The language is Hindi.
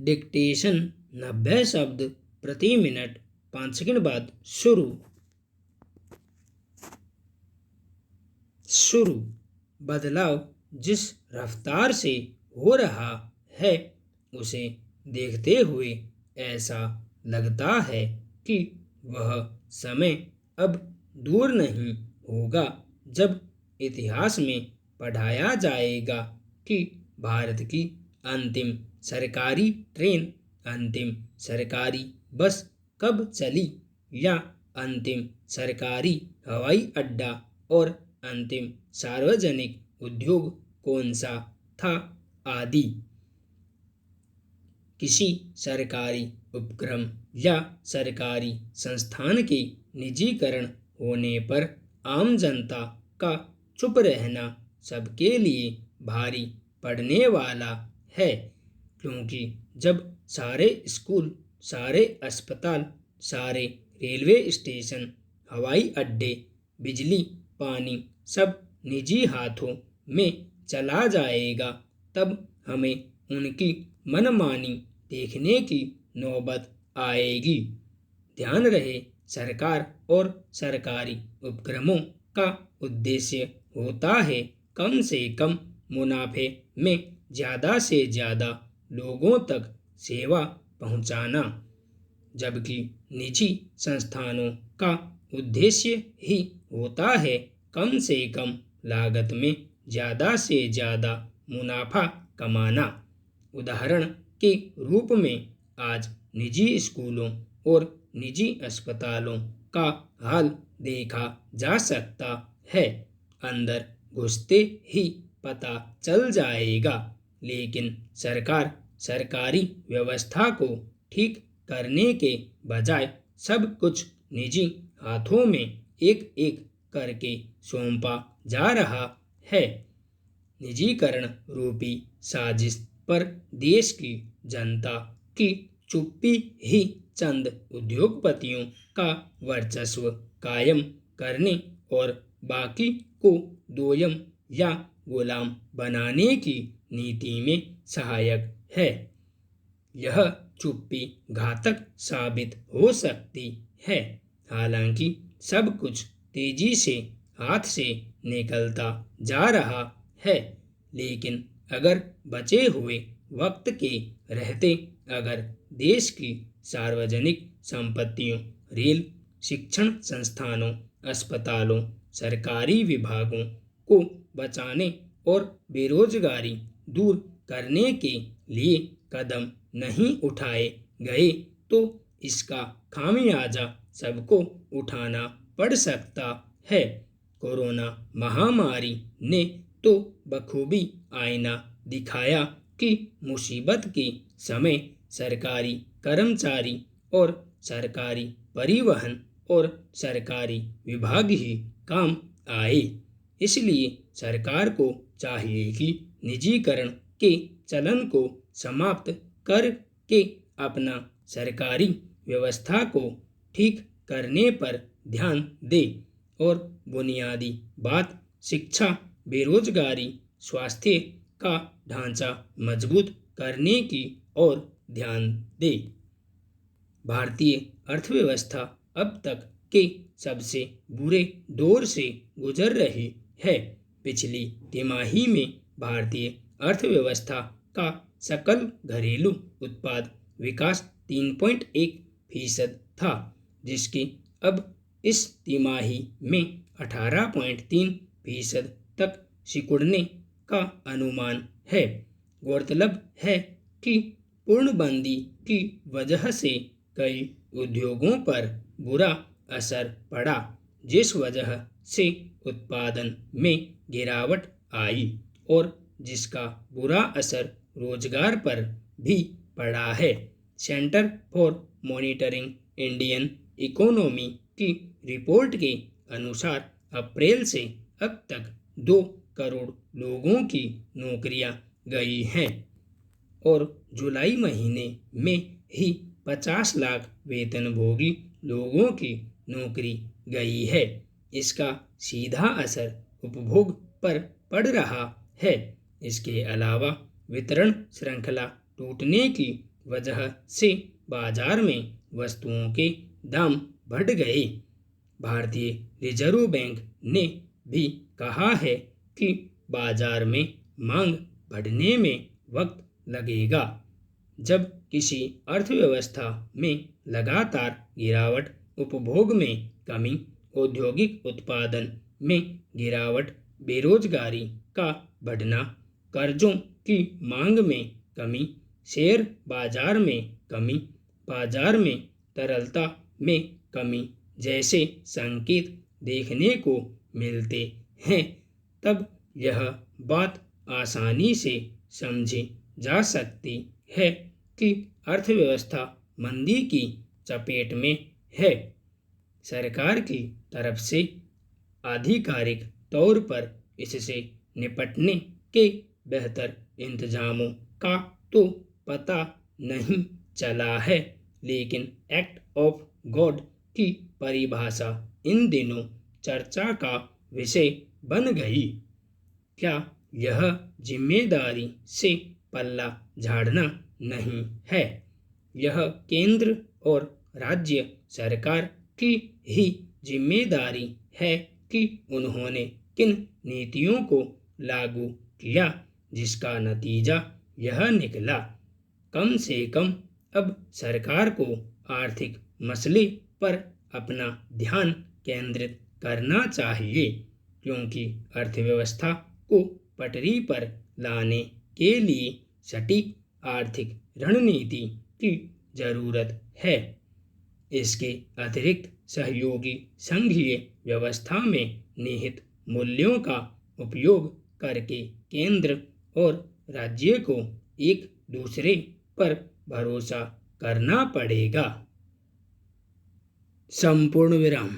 डिक्टेशन 90 शब्द प्रति मिनट 5 सेकंड बाद शुरू। बदलाव जिस रफ्तार से हो रहा है उसे देखते हुए ऐसा लगता है कि वह समय अब दूर नहीं होगा जब इतिहास में पढ़ाया जाएगा कि भारत की अंतिम सरकारी ट्रेन, अंतिम सरकारी बस कब चली, या अंतिम सरकारी हवाई अड्डा और अंतिम सार्वजनिक उद्योग कौन सा था आदि। किसी सरकारी उपक्रम या सरकारी संस्थान के निजीकरण होने पर आम जनता का चुप रहना सबके लिए भारी पड़ने वाला है, क्योंकि जब सारे स्कूल, सारे अस्पताल, सारे रेलवे स्टेशन, हवाई अड्डे, बिजली, पानी सब निजी हाथों में चला जाएगा तब हमें उनकी मनमानी देखने की नौबत आएगी। ध्यान रहे, सरकार और सरकारी उपक्रमों का उद्देश्य होता है कम से कम मुनाफे में ज़्यादा से ज़्यादा लोगों तक सेवा पहुंचाना, जबकि निजी संस्थानों का उद्देश्य ही होता है कम से कम लागत में ज़्यादा से ज़्यादा मुनाफा कमाना। उदाहरण के रूप में आज निजी स्कूलों और निजी अस्पतालों का हाल देखा जा सकता है। अंदर घुसते ही पता चल जाएगा, लेकिन सरकार सरकारी व्यवस्था को ठीक करने के बजाय सब कुछ निजी हाथों में एक एक करके सौंपा जा रहा है। निजीकरण रूपी साजिश पर देश की जनता की चुप्पी ही चंद उद्योगपतियों का वर्चस्व कायम करने और बाकी को दोयम या गुलाम बनाने की नीति में सहायक है। यह चुप्पी घातक साबित हो सकती है। हालांकि सब कुछ तेजी से हाथ से निकलता जा रहा है, लेकिन अगर बचे हुए वक्त के रहते अगर देश की सार्वजनिक संपत्तियों, रेल, शिक्षण संस्थानों, अस्पतालों, सरकारी विभागों को बचाने और बेरोजगारी दूर करने के लिए कदम नहीं उठाए गए तो इसका खामियाजा सबको उठाना पड़ सकता है। कोरोना महामारी ने तो बखूबी आईना दिखाया कि मुसीबत के समय सरकारी कर्मचारी और सरकारी परिवहन और सरकारी विभाग ही काम आए। इसलिए सरकार को चाहिए कि निजीकरण के चलन को समाप्त करके अपना सरकारी व्यवस्था को ठीक करने पर ध्यान दे और बुनियादी बात शिक्षा, बेरोजगारी, स्वास्थ्य का ढांचा मजबूत करने की ओर ध्यान दे। भारतीय अर्थव्यवस्था अब तक के सबसे बुरे दौर से गुजर रही है। पिछली तिमाही में भारतीय अर्थव्यवस्था का सकल घरेलू उत्पाद विकास 3.1% था, जिसके अब इस तिमाही में 18.3% तक सिकुड़ने का अनुमान है। गौरतलब है कि पूर्णबंदी की वजह से कई उद्योगों पर बुरा असर पड़ा, जिस वजह से उत्पादन में गिरावट आई और जिसका बुरा असर रोजगार पर भी पड़ा है। Centre for monitoring Indian economy की रिपोर्ट के अनुसार अप्रैल से अब तक 2 करोड़ लोगों की नौकरियां गई हैं और जुलाई महीने में ही 50 लाख वेतनभोगी लोगों की नौकरी गई है। इसका सीधा असर उपभोग पर पड़ रहा है। इसके अलावा वितरण श्रृंखला टूटने की वजह से बाजार में वस्तुओं के दाम बढ़ गए। भारतीय रिजर्व बैंक ने भी कहा है कि बाजार में मांग बढ़ने में वक्त लगेगा। जब किसी अर्थव्यवस्था में लगातार गिरावट, उपभोग में कमी, औद्योगिक उत्पादन में गिरावट, बेरोजगारी का बढ़ना, कर्जों की मांग में कमी, शेयर बाजार में कमी, बाजार में तरलता में कमी जैसे संकेत देखने को मिलते हैं, तब यह बात आसानी से समझी जा सकती है कि अर्थव्यवस्था मंदी की चपेट में है। सरकार की तरफ से आधिकारिक तौर पर इससे निपटने के बेहतर इंतजामों का तो पता नहीं चला है, लेकिन एक्ट ऑफ गॉड की परिभाषा इन दिनों चर्चा का विषय बन गई। क्या यह जिम्मेदारी से पल्ला झाड़ना नहीं है? यह केंद्र और राज्य सरकार की ही जिम्मेदारी है कि उन्होंने किन नीतियों को लागू किया, जिसका नतीजा यह निकला। कम से कम अब सरकार को आर्थिक मसले पर अपना ध्यान केंद्रित करना चाहिए, क्योंकि अर्थव्यवस्था को पटरी पर लाने के लिए सटीक आर्थिक रणनीति की जरूरत है। इसके अतिरिक्त सहयोगी संघीय व्यवस्था में निहित मूल्यों का उपयोग करके केंद्र और राज्य को एक दूसरे पर भरोसा करना पड़ेगा। संपूर्ण विराम।